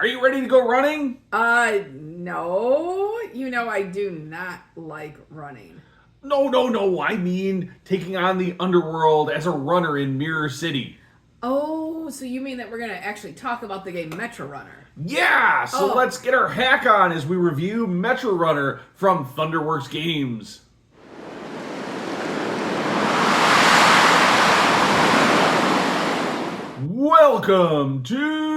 Are you ready to go running? No. I do not like running. No. I mean taking on the underworld as a runner in Mirror City. Oh, so you mean that we're going to actually talk about the game Metrorunner? Yeah, so let's get our hack on as we review Metrorunner from Thunderworks Games. Welcome to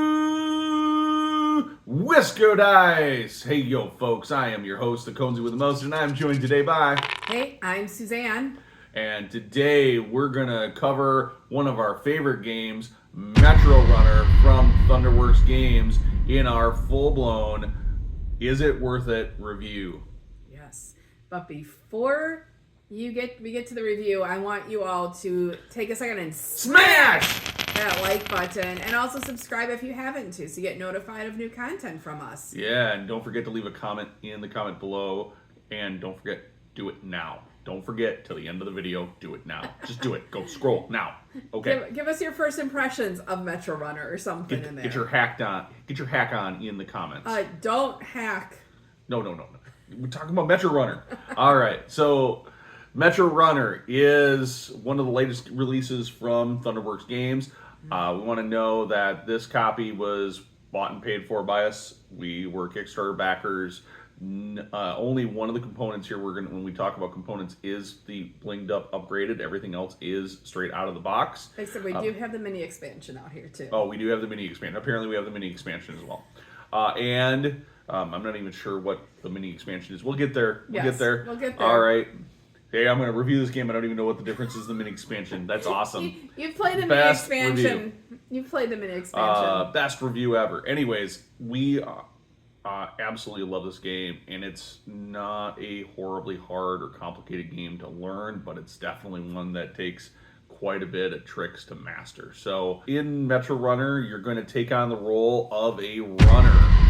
WiscoDice. Hey, yo, folks, I am your host, the Conesy with the Most, and I'm joined today by... Hey, I'm Suzanne. And today we're going to cover one of our favorite games, Metrorunner from Thunderworks Games, in our full-blown Is It Worth It review. Yes, but before we get to the review, I want you all to take a second and Smash that like button, and also subscribe if you haven't so you get notified of new content from us. Yeah, and don't forget to leave a comment in the comment below, and don't forget, do it now. Don't forget till the end of the video, do it now. Just do it. Go scroll now. Okay. Give us your first impressions of Metrorunner or something in there. Get your hack on in the comments. Don't hack. No. We're talking about Metrorunner. All right. So Metrorunner is one of the latest releases from Thunderworks Games. We want to know that this copy was bought and paid for by us. We were Kickstarter backers. Only one of the components here when we talk about components is the blinged up upgraded. Everything else is straight out of the box. Except we do have the mini expansion out here too. Oh, we do have the mini expansion. Apparently we have the mini expansion as well. And I'm not even sure what the mini expansion is. We'll get there. We'll get there. All right. Hey, I'm going to review this game. I don't even know what the difference is in the mini expansion. That's awesome. You've played the mini expansion. You've played the mini expansion. Best review ever. Anyways, we absolutely love this game, and it's not a horribly hard or complicated game to learn, but it's definitely one that takes quite a bit of tricks to master. So in Metrorunner, you're going to take on the role of a runner.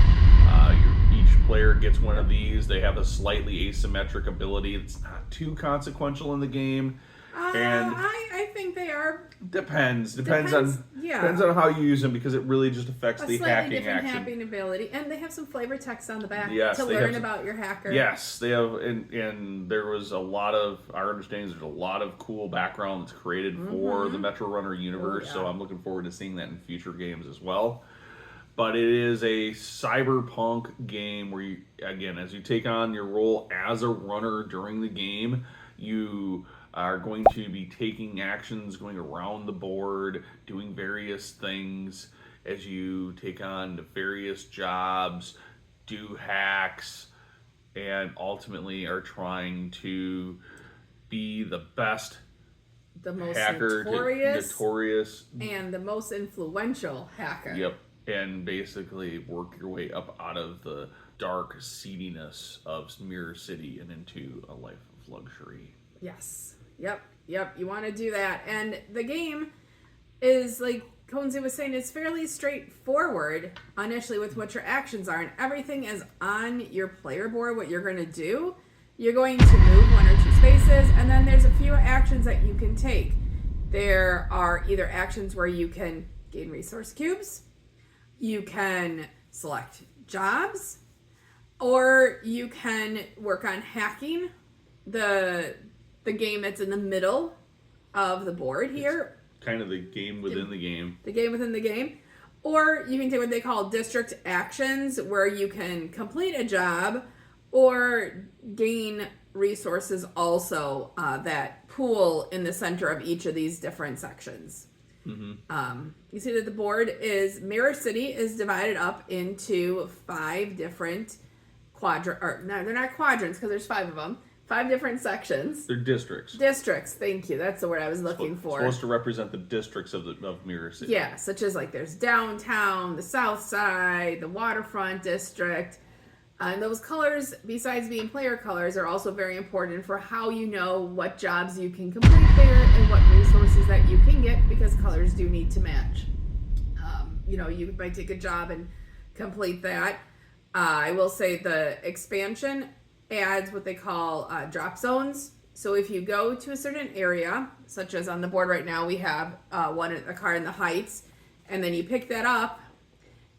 Each player gets one of these. They have a slightly asymmetric ability. It's not too consequential in the game. And I think they are. Depends on how you use them, because it really just affects the hacking action. Hacking ability, and they have some flavor text on the back to learn about your hacker. Yes, they have, and there was a lot of our understanding. There's a lot of cool background that's created for the Metrorunner universe. So I'm looking forward to seeing that in future games as well. But it is a cyberpunk game where you, again, as you take on your role as a runner during the game, you are going to be taking actions, going around the board, doing various things as you take on various jobs, do hacks, and ultimately are trying to be the best the most hacker, notorious, and the most influential hacker. Yep, and basically work your way up out of the dark seediness of Mirror City and into a life of luxury. Yes. Yep. You want to do that. And the game is, like Conesy was saying, it's fairly straightforward initially with what your actions are. And everything is on your player board, what you're going to do. You're going to move one or two spaces, and then there's a few actions that you can take. There are either actions where you can gain resource cubes, you can select jobs, or you can work on hacking the game that's in the middle of the board here. It's kind of the game within the game. The game within the game. Or you can take what they call district actions, where you can complete a job or gain resources also that pool in the center of each of these different sections. You see that the board is, Mirror City is divided up into 5 different they're not quadrants because there's 5 of them. 5 different sections. They're districts. Districts, thank you. That's the word I was looking for. Supposed to represent the districts of Mirror City. Yeah, such as like there's downtown, the south side, the waterfront district. And those colors, besides being player colors, are also very important for how you know what jobs you can complete there and what resources that you can get, because colors do need to match. You might take a job and complete that. I will say the expansion adds what they call drop zones. So if you go to a certain area, such as on the board right now, we have a car in the Heights, and then you pick that up,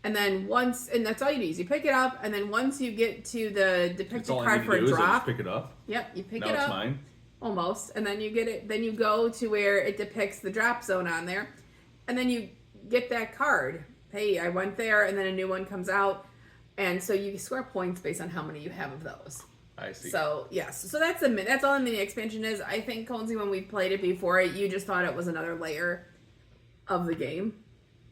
And then and that's all you do is you pick it up, and then once you get to the depicted card for a drop, pick it up. Yep, you pick now it up. It's mine. Almost, and then you get it. Then you go to where it depicts the drop zone on there, and then you get that card. Hey, I went there, and then a new one comes out, and so you score points based on how many you have of those. I see. So yes, so that's all the mini expansion is. I think Conesy, when we played it before, you just thought it was another layer of the game.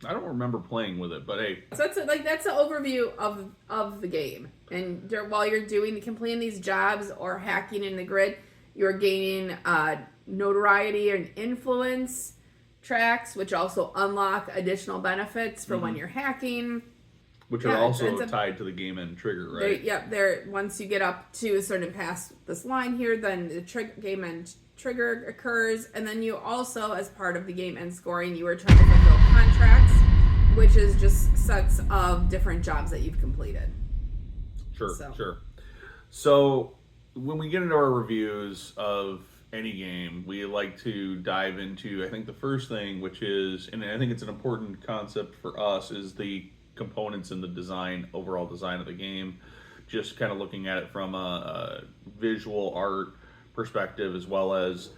I don't remember playing with it, but hey. So that's the overview of the game. And while you're completing these jobs or hacking in the grid, you're gaining notoriety and influence tracks, which also unlock additional benefits for when you're hacking. Which are also tied to the game end trigger, right? They're once you get up to a certain past this line here, then the game end trigger occurs, and then you also, as part of the game end scoring, you are trying to fulfill contracts, which is just sets of different jobs that you've completed. Sure. So when we get into our reviews of any game, we like to dive into, I think the first thing, which is, and I think it's an important concept for us, is the components and the overall design of the game. Just kind of looking at it from a visual art perspective, as well as,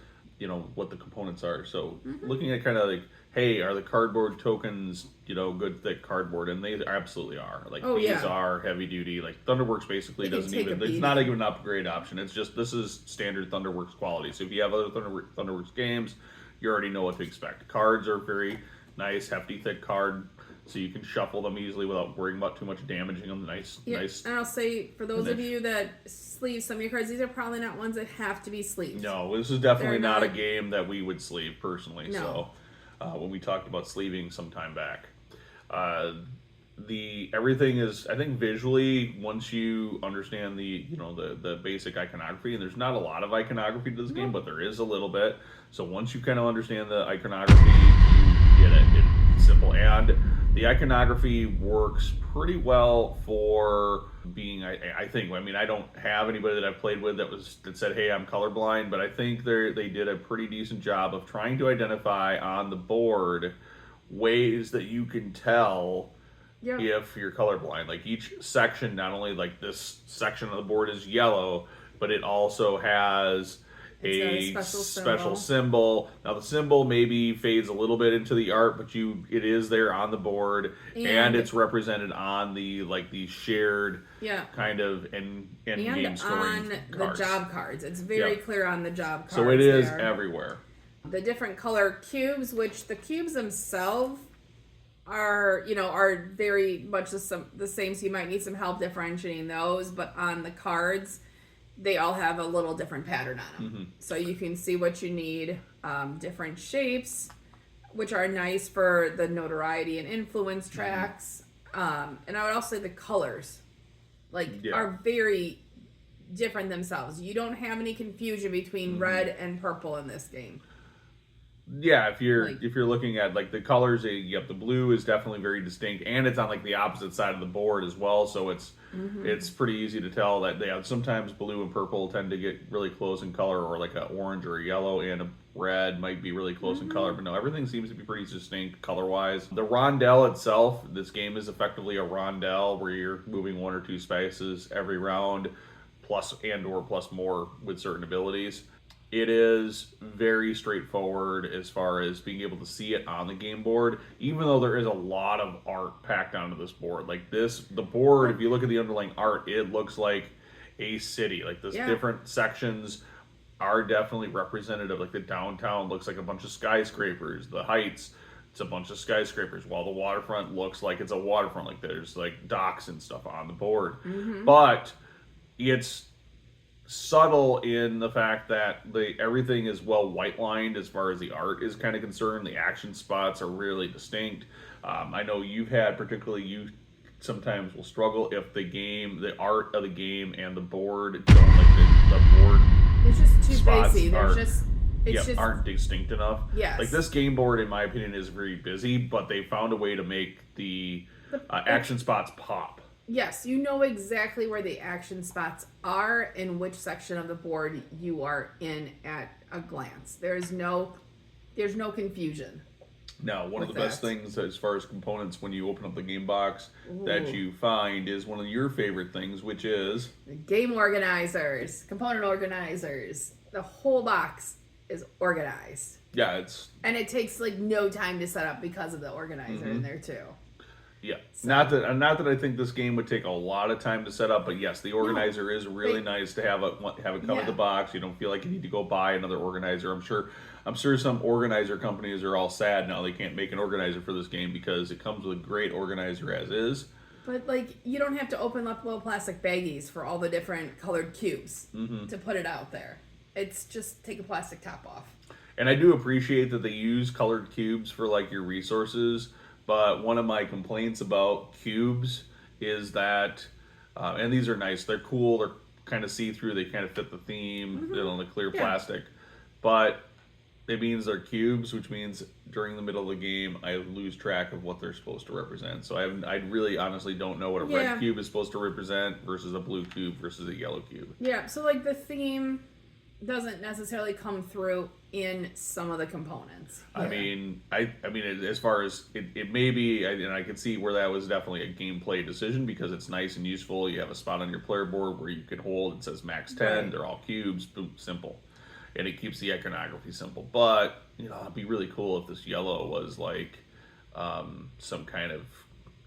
what the components are. So looking at kind of like, hey, are the cardboard tokens, good thick cardboard? And they absolutely are. Like, these are heavy duty. Like, Thunderworks basically doesn't even, it's not even an upgrade option. It's just, this is standard Thunderworks quality. So if you have other Thunderworks games, you already know what to expect. Cards are very nice, hefty, thick card, so you can shuffle them easily without worrying about too much damaging them. Nice. And I'll say, for those of you that sleeve some of your cards, these are probably not ones that have to be sleeved. No, this is definitely not a game that we would sleeve personally. No. So when we talked about sleeving some time back, everything is, I think, visually, once you understand the basic iconography, and there's not a lot of iconography to this game, but there is a little bit. So once you kind of understand the iconography, you get it. It's simple, and the iconography works pretty well for being, I think, I mean, I don't have anybody that I've played with that said, hey, I'm colorblind, but I think they did a pretty decent job of trying to identify on the board ways that you can tell if you're colorblind. Like, each section, not only like this section of the board is yellow, but it also has a special symbol. Now the symbol maybe fades a little bit into the art, but it is there on the board, and it's represented on the shared kind of end game scoring cards. The job cards. It's very clear on the job cards. So it is everywhere. The different color cubes, which the cubes themselves are very much the same, so you might need some help differentiating those, but on the cards, they all have a little different pattern on them. So you can see what you need. Different shapes, which are nice for the notoriety and influence tracks. And I would also say the colors are very different themselves. You don't have any confusion between red and purple in this game. Yeah, if you're looking at the colors, the blue is definitely very distinct, and it's on the opposite side of the board as well. So it's pretty easy to tell that sometimes blue and purple tend to get really close in color, or like an orange or a yellow and a red might be really close in color. But no, everything seems to be pretty distinct color-wise. The rondelle itself, this game is effectively a rondelle where you're moving 1 or 2 spaces every round, plus more with certain abilities. It is very straightforward as far as being able to see it on the game board, even though there is a lot of art packed onto this board. The board, if you look at the underlying art, it looks like a city. Different sections are definitely representative. Like the downtown looks like a bunch of skyscrapers. The heights, it's a bunch of skyscrapers, while the waterfront looks like it's a waterfront. Like there's docks and stuff on the board. But it's subtle in the fact that everything is well white lined as far as the art is kind of concerned. The action spots are really distinct. I know you sometimes will struggle if the art of the game and the board don't the board. It's just too spots busy. Aren't distinct enough. Yes. This game board, in my opinion, is very busy, but they found a way to make the action spots pop. Yes, you know exactly where the action spots are and which section of the board you are in at a glance. There's no confusion. Now, one of the with best that. things as far as components when you open up the game box that you find is one of your favorite things, which is Game organizers, component organizers. The whole box is organized. yeah, it's And it takes like no time to set up because of the organizer in there too. yeah. Not that I think this game would take a lot of time to set up, but yes, the organizer is really nice to have it come in the box. You don't feel like you need to go buy another organizer. I'm sure some organizer companies are all sad now they can't make an organizer for this game because it comes with a great organizer as is. But like you don't have to open up little plastic baggies for all the different colored cubes to put it out there. It's just take a plastic top off. And I do appreciate that they use colored cubes for like your resources, but one of my complaints about cubes is that, and these are nice, they're cool, they're kind of see-through, they kind of fit the theme, the clear plastic, but it means they're cubes, which means during the middle of the game, I lose track of what they're supposed to represent. So I really honestly don't know what a red cube is supposed to represent versus a blue cube versus a yellow cube. Yeah, so like the theme doesn't necessarily come through in some of the components. I mean, as far as it may be, and I can see where that was definitely a gameplay decision because it's nice and useful. You have a spot on your player board where you can hold. It says max 10. Right. They're all cubes. Boom, simple. And it keeps the iconography simple. But, it'd be really cool if this yellow was like some kind of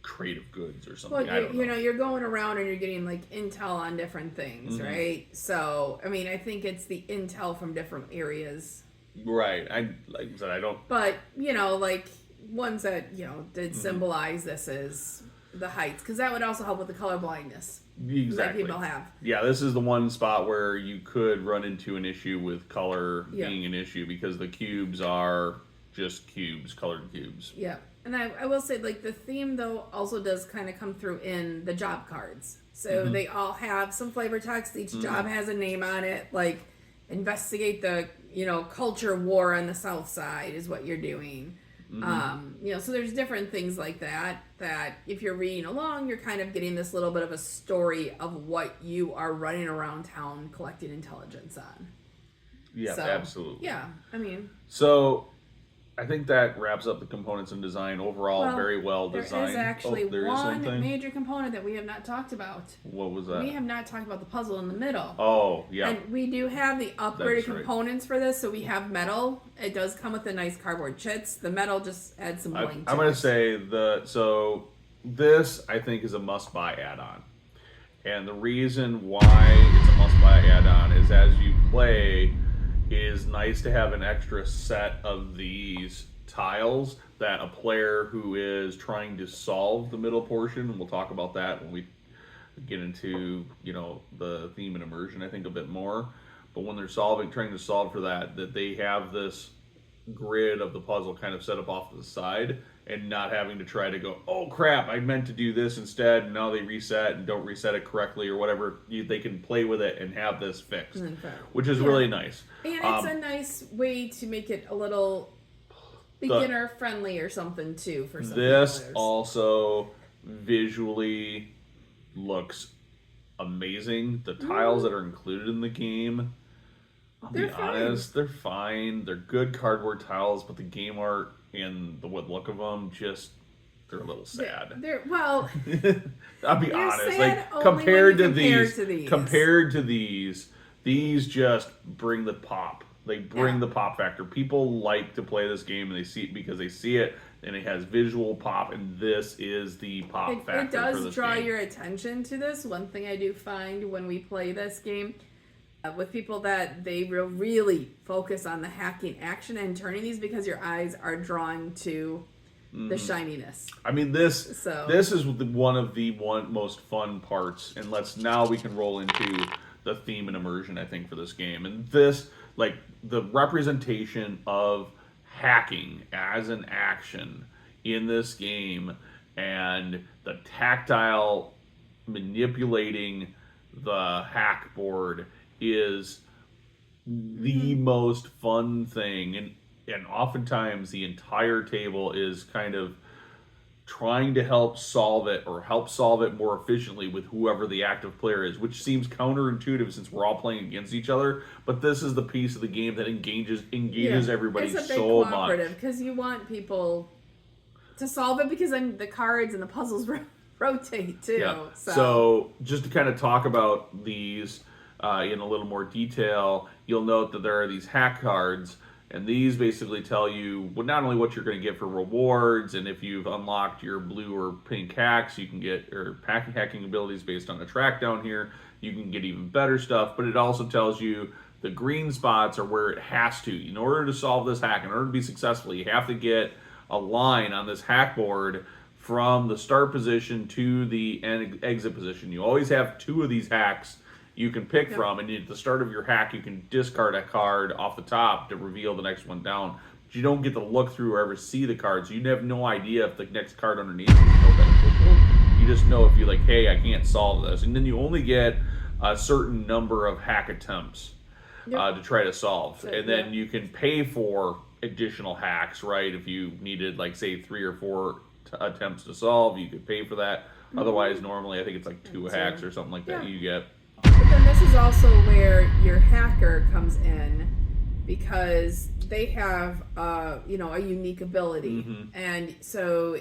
creative goods or something. Well, I don't know. you're going around and you're getting like intel on different things, right? So, I mean, I think it's the intel from different areas. Right. Like I said, I don't. But, like ones that, did symbolize this as the heights, because that would also help with the color blindness that people have. Yeah, this is the one spot where you could run into an issue with color being an issue because the cubes are just cubes, colored cubes. Yeah. And I will say, like, the theme, though, also does kind of come through in the job cards. So they all have some flavor text. Each job has a name on it. Like, investigate the, culture war on the South Side is what you're doing. So there's different things like that if you're reading along, you're kind of getting this little bit of a story of what you are running around town collecting intelligence on. Yeah, absolutely. Yeah, I mean. So, I think that wraps up the components and design overall. Very well designed. There is actually one major component that we have not talked about. What was that? We have not talked about the puzzle in the middle. Oh, yeah. And we do have the upgraded components for this. So we have metal. It does come with the nice cardboard chits. The metal just adds some bling to I'm going to say this I think is a must-buy add-on. And the reason why it's a must-buy add-on is as you play, it is nice to have an extra set of these tiles that a player who is trying to solve the middle portion, and we'll talk about that when we get into the theme and immersion I think a bit more, but when they're trying to solve for that they have this grid of the puzzle kind of set up off to the side and not having to try to go, oh crap, I meant to do this instead, and now they reset and don't reset it correctly or whatever. They can play with it and have this fixed, which is really nice. And it's a nice way to make it a little beginner friendly or something too for some this players. Also visually looks amazing. The tiles that are included in the game, I'll be honest, they're fine. They're good cardboard tiles, but the game art and the look of them they're a little sad. Well, I'll be honest. Like compared to these, these just bring the pop. They bring the pop factor. People like to play this game and they see it because they see it and it has visual pop, and this is the pop factor. It does for this draw game. your attention to this. One thing I do find when we play this game with people that they really focus on the hacking action and turning these because your eyes are drawn to the shininess. I mean, this is one of the most fun parts, and we can roll into the theme and immersion, I think, for this game. And this, like, the representation of hacking as an action in this game and the tactile manipulating the hack board is the most fun thing, and oftentimes the entire table is kind of trying to help solve it more efficiently with whoever the active player is, which seems counterintuitive since we're all playing against each other. But this is the piece of the game that engages everybody so much. It's a big cooperative because you want people to solve it because then the cards and the puzzles rotate too. Yeah. So just to kind of talk about these in a little more detail, you'll note that there are these hack cards. And these basically tell you not only what you're going to get for rewards, and if you've unlocked your blue or pink hacks, you can get, or hacking abilities based on the track down here, you can get even better stuff. But it also tells you the green spots are where it has to. In order to solve this hack, in order to be successful, you have to get a line on this hack board from the start position to the exit position. You always have 2 of these hacks you can pick from, and at the start of your hack, you can discard a card off the top to reveal the next one down. But you don't get to look through or ever see the cards. You have no idea if the next card underneath is no beneficial. You just know if you're like, hey, I can't solve this. And then you only get a certain number of hack attempts to try to solve. So, and then you can pay for additional hacks, right? If you needed, like, say, 3 or 4 attempts to solve, you could pay for that. Otherwise, normally, I think it's like 2 hacks or something like that you get. But then this is also where your hacker comes in, because they have a unique ability, and so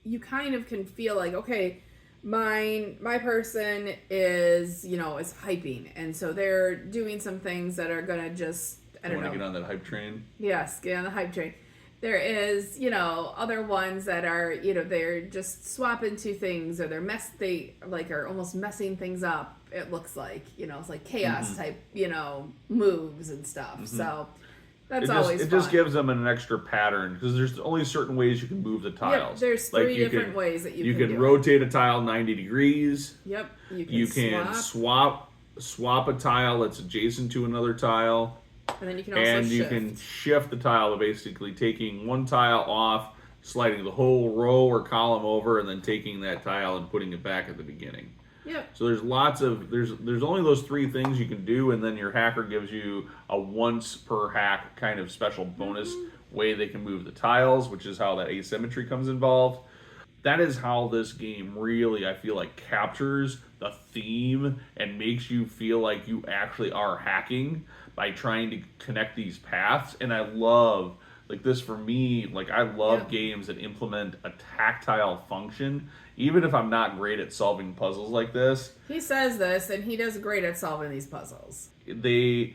you kind of can feel like, okay, my person is is hyping, and so they're doing some things that are gonna just Get on that hype train. Yes, get on the hype train. There is, other ones that are, they're just swapping 2 things, or they are almost messing things up. It looks like, it's like chaos type, moves and stuff. So that's always fun. It just gives them an extra pattern, because there's only certain ways you can move the tiles. Yep, there's 3 different ways that you can do rotate a tile 90 degrees. Yep. You can swap a tile that's adjacent to another tile. And then you can also you can shift the tile, basically taking one tile off, sliding the whole row or column over, and then taking that tile and putting it back at the beginning. Yep. So there's lots of there's only those 3 things you can do, and then your hacker gives you a once per hack kind of special bonus way they can move the tiles, which is how that asymmetry comes involved. That is how this game really, I feel like, captures the theme and makes you feel like you actually are hacking by trying to connect these paths. And I love, like, this for me, like, I love games that implement a tactile function, even if I'm not great at solving puzzles like this. He says this, and he does great at solving these puzzles. It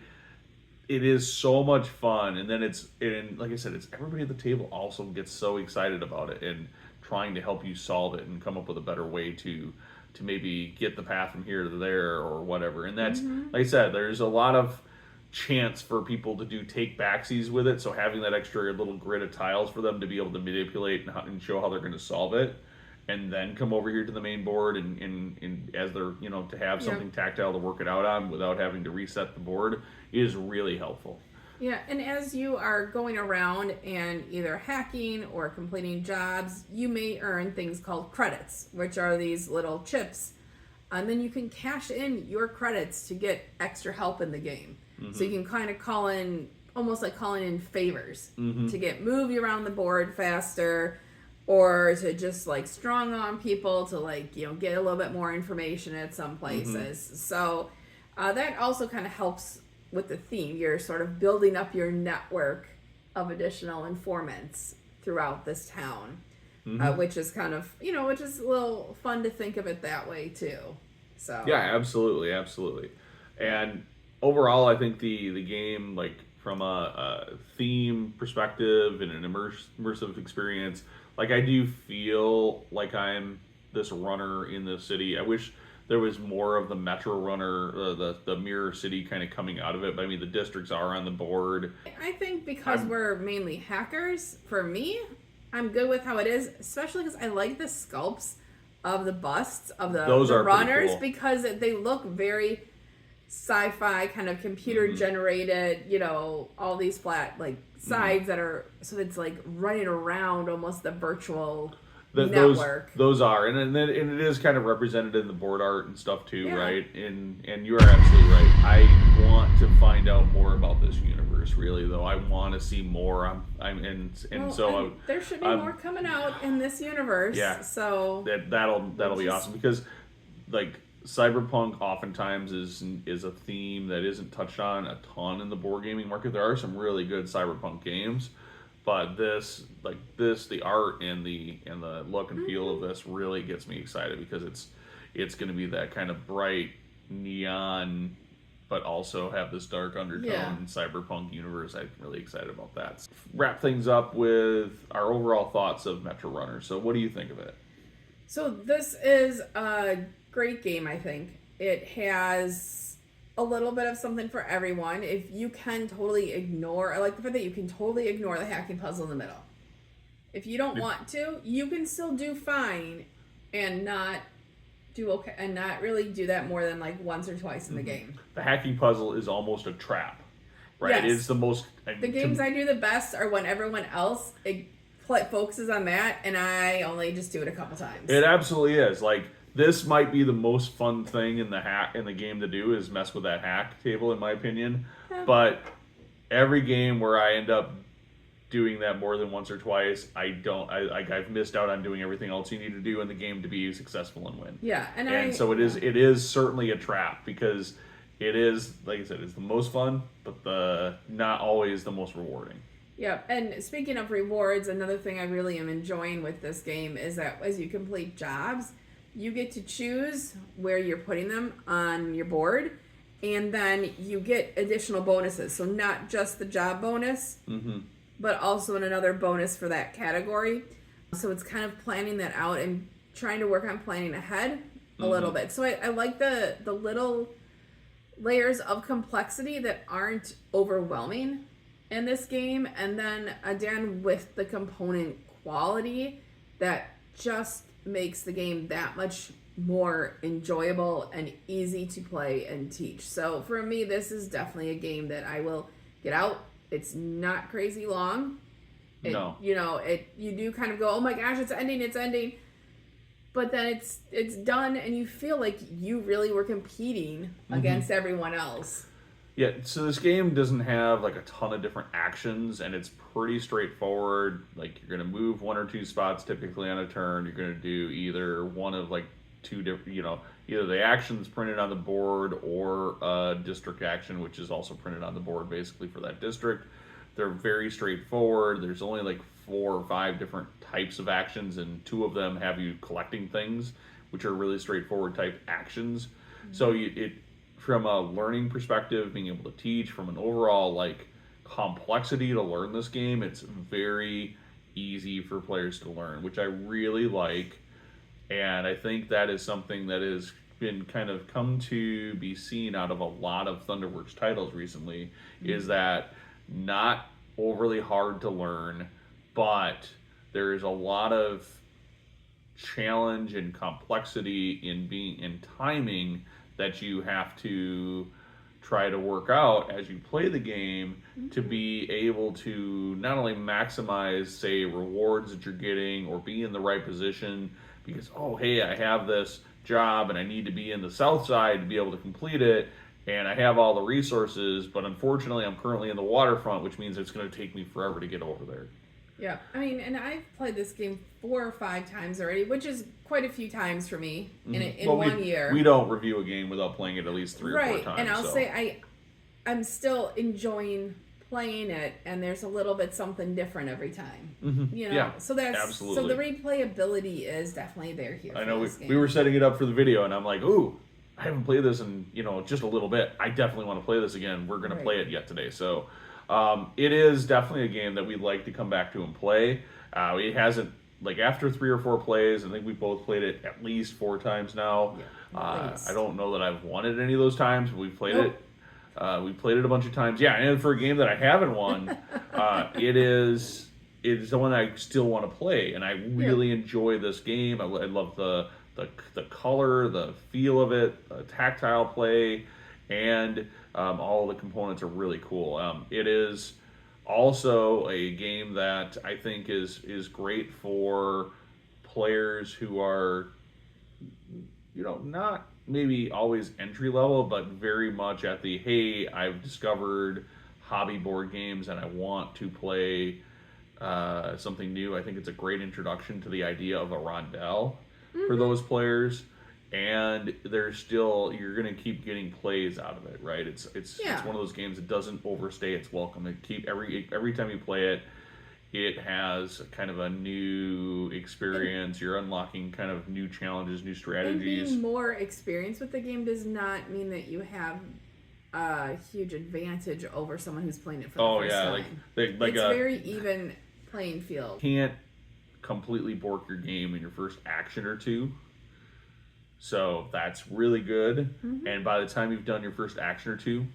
is so much fun, and then like I said, it's everybody at the table also gets so excited about it and trying to help you solve it and come up with a better way to maybe get the path from here to there or whatever. And that's, like I said, there's a lot of chance for people to do take backsies with it, so having that extra little grid of tiles for them to be able to manipulate and show how they're going to solve it, and then come over here to the main board and as they're, to have something tactile to work it out on without having to reset the board is really helpful. Yeah, and as you are going around and either hacking or completing jobs, you may earn things called credits, which are these little chips. And then you can cash in your credits to get extra help in the game. So you can kind of call in, almost like calling in favors to move you around the board faster, or to just like strong on people to get a little bit more information at some places. So that also kind of helps with the theme. You're sort of building up your network of additional informants throughout this town, which is kind of, which is a little fun to think of it that way too. So yeah, absolutely. And overall, I think the game, like, from a theme perspective and an immersive experience, like, I do feel like I'm this runner in the city. I wish there was more of the Metrorunner, the mirror city kind of coming out of it. But I mean, the districts are on the board. I think because we're mainly hackers, for me, I'm good with how it is, especially because I like the sculpts of the busts of the runners, cool, because they look very sci-fi, kind of computer generated, all these flat sides that are, so it's like running around almost the virtual network. Those are, and it is kind of represented in the board art and stuff too, Yeah. right? And you are absolutely right. I want to find out more about this universe, really, though. I want to see more. There should be more coming out in this universe. Yeah. So that'll be awesome, because like cyberpunk oftentimes is a theme that isn't touched on a ton in the board gaming market. There are some really good cyberpunk games, but the art and the look and feel of this really gets me excited, because it's going to be that kind of bright neon, but also have this dark undertone cyberpunk universe. I'm really excited about that. Wrap things up with our overall thoughts of Metrorunner. So what do you think of it? So this is a great game, I think. It has a little bit of something for everyone. If you can totally ignore, I like the fact that you can totally ignore the hacking puzzle in the middle. If you don't want to, you can still do fine and not do okay, and not really do that more than like once or twice in the game. The hacking puzzle is almost a trap, right? Yes. It's the most... The games I do the best are when everyone else focuses on that, and I only just do it a couple times. It absolutely is. Like, this might be the most fun thing in the game to do, is mess with that hack table, in my opinion. Yeah. But every game where I end up doing that more than once or twice, I've missed out on doing everything else you need to do in the game to be successful and win. Yeah, so it is certainly a trap, because it is, like I said, it's the most fun, but not always the most rewarding. Yeah, and speaking of rewards, another thing I really am enjoying with this game is that as you complete jobs, you get to choose where you're putting them on your board, and then you get additional bonuses. So not just the job bonus, but also another bonus for that category. So it's kind of planning that out and trying to work on planning ahead a little bit. So I like the little layers of complexity that aren't overwhelming in this game, and then again with the component quality that just makes the game that much more enjoyable and easy to play and teach. So for me, this is definitely a game that I will get out. It's not crazy long. No. You do kind of go, oh my gosh, it's ending. But then it's done, and you feel like you really were competing against everyone else. Yeah, so this game doesn't have like a ton of different actions, and it's pretty straightforward. Like, you're going to move one or two spots typically on a turn. You're going to do either one of like two different, either the actions printed on the board or a district action, which is also printed on the board basically for that district. They're very straightforward. There's only like 4 or 5 different types of actions, and 2 of them have you collecting things, which are really straightforward type actions. So from a learning perspective, being able to teach, from an overall like complexity to learn this game, it's very easy for players to learn, which I really like. And I think that is something that has been kind of come to be seen out of a lot of Thunderworks titles recently, is that not overly hard to learn, but there's a lot of challenge and complexity in timing that you have to try to work out as you play the game to be able to not only maximize, say, rewards that you're getting, or be in the right position because, oh, hey, I have this job and I need to be in the south side to be able to complete it, and I have all the resources, but unfortunately I'm currently in the waterfront, which means it's going to take me forever to get over there. Yeah, I mean, and I've played this game 4 or 5 times already, which is quite a few times for me in 1 year. We don't review a game without playing it at least 3 or 4 times. Right, and I'll say I'm still enjoying playing it, and there's a little bit something different every time. Yeah, so that's absolutely. So the replayability is definitely there here. I know we were setting it up for the video, and I'm like, ooh, I haven't played this in just a little bit. I definitely want to play this again. We're going to play it yet today, so. It is definitely a game that we'd like to come back to and play. It hasn't, like, after 3 or 4 plays, I think we both played it at least 4 times now. Yeah, I don't know that I've won it any of those times, but we've played it. We played it a bunch of times. Yeah, and for a game that I haven't won, it's the one I still want to play, and I really enjoy this game. I love the color, the feel of it, the tactile play, and all the components are really cool. It is also a game that I think is great for players who are, not maybe always entry level, but very much at the, hey, I've discovered hobby board games and I want to play something new. I think it's a great introduction to the idea of a rondelle for those players. And you're going to keep getting plays out of it, right? It's one of those games that doesn't overstay its welcome. Every time you play it, it has kind of a new experience. You're unlocking kind of new challenges, new strategies. And being more experienced with the game does not mean that you have a huge advantage over someone who's playing it for the first time. It's very even playing field. You can't completely bork your game in your first action or two. So that's really good. And by the time you've done your first action or two,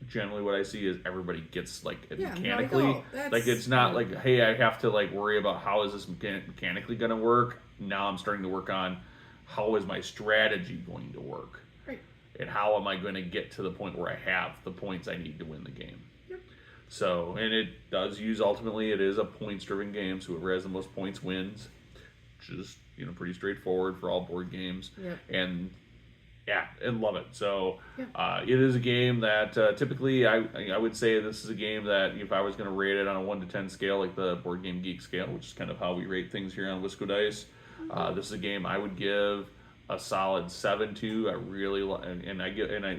generally what I see is everybody gets mechanically, it's not like, hey, I have to worry about how is this mechanically going to work. Now I'm starting to work on how is my strategy going to work, right? And how am I going to get to the point where I have the points I need to win the game. So, and it does ultimately it is a points-driven game, so whoever has the most points wins, which is pretty straightforward for all board games. And love it. So it is a game that typically I would say this is a game that if I was going to rate it on a 1 to 10 scale, like the Board Game Geek scale, which is kind of how we rate things here on WiscoDice, this is a game I would give a solid 7 to. I really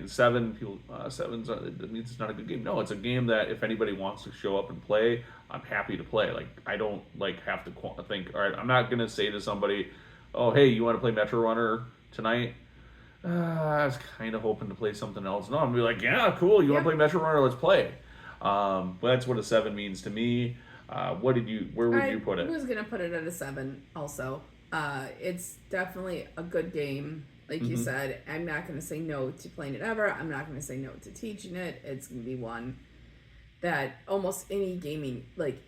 sevens. That means it's not a good game. No, it's a game that if anybody wants to show up and play, I'm happy to play. I don't have to think. All right, I'm not gonna say to somebody, "Oh, hey, you want to play Metrorunner tonight?" I was kind of hoping to play something else. No, I'm gonna be like, "Yeah, cool. You want to play Metrorunner? Let's play." But that's what a 7 means to me. Where would you put it? I was gonna put it at a 7 also. It's definitely a good game. Like you said, I'm not going to say no to playing it ever. I'm not going to say no to teaching it. It's going to be one that almost any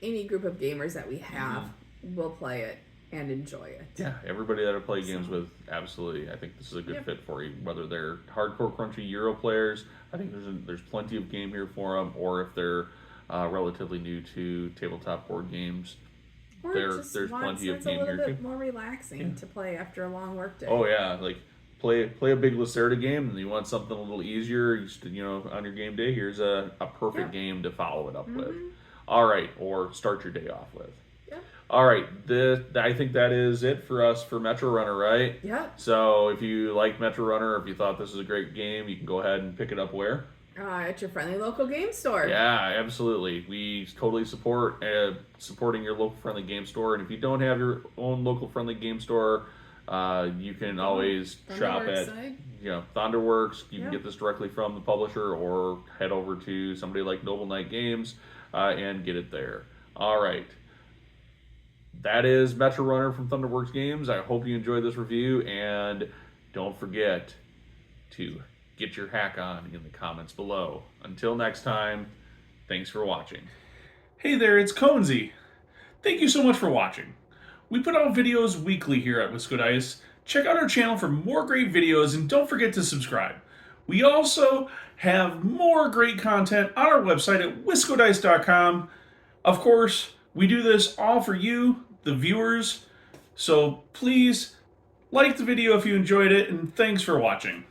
any group of gamers that we have will play it and enjoy it. Yeah, everybody that I play games with, absolutely. I think this is a good fit for you. Whether they're hardcore crunchy Euro players, I think there's plenty of game here for them, or if they're relatively new to tabletop board games. Or there's plenty of game here too. It's a little bit more relaxing to play after a long work day. Oh yeah, play a big Lacerda game, and you want something a little easier. On your game day, here's a perfect game to follow it up with. All right, or start your day off with. Yeah. All right, I think that is it for us for Metrorunner, right? Yeah. So if you like Metrorunner, or if you thought this was a great game, you can go ahead and pick it up where? At your friendly local game store. Yeah, absolutely. We totally support supporting your local friendly game store. And if you don't have your own local friendly game store, you can always shop at Thunderworks. You can get this directly from the publisher, or head over to somebody like Noble Knight Games and get it there. All right. That is Metrorunner from Thunderworks Games. I hope you enjoyed this review, and don't forget to get your hack on in the comments below. Until next time, thanks for watching. Hey there, it's Conesy. Thank you so much for watching. We put out videos weekly here at WiscoDice. Check out our channel for more great videos, and don't forget to subscribe. We also have more great content on our website at WiscoDice.com. Of course, we do this all for you, the viewers. So please like the video if you enjoyed it, and thanks for watching.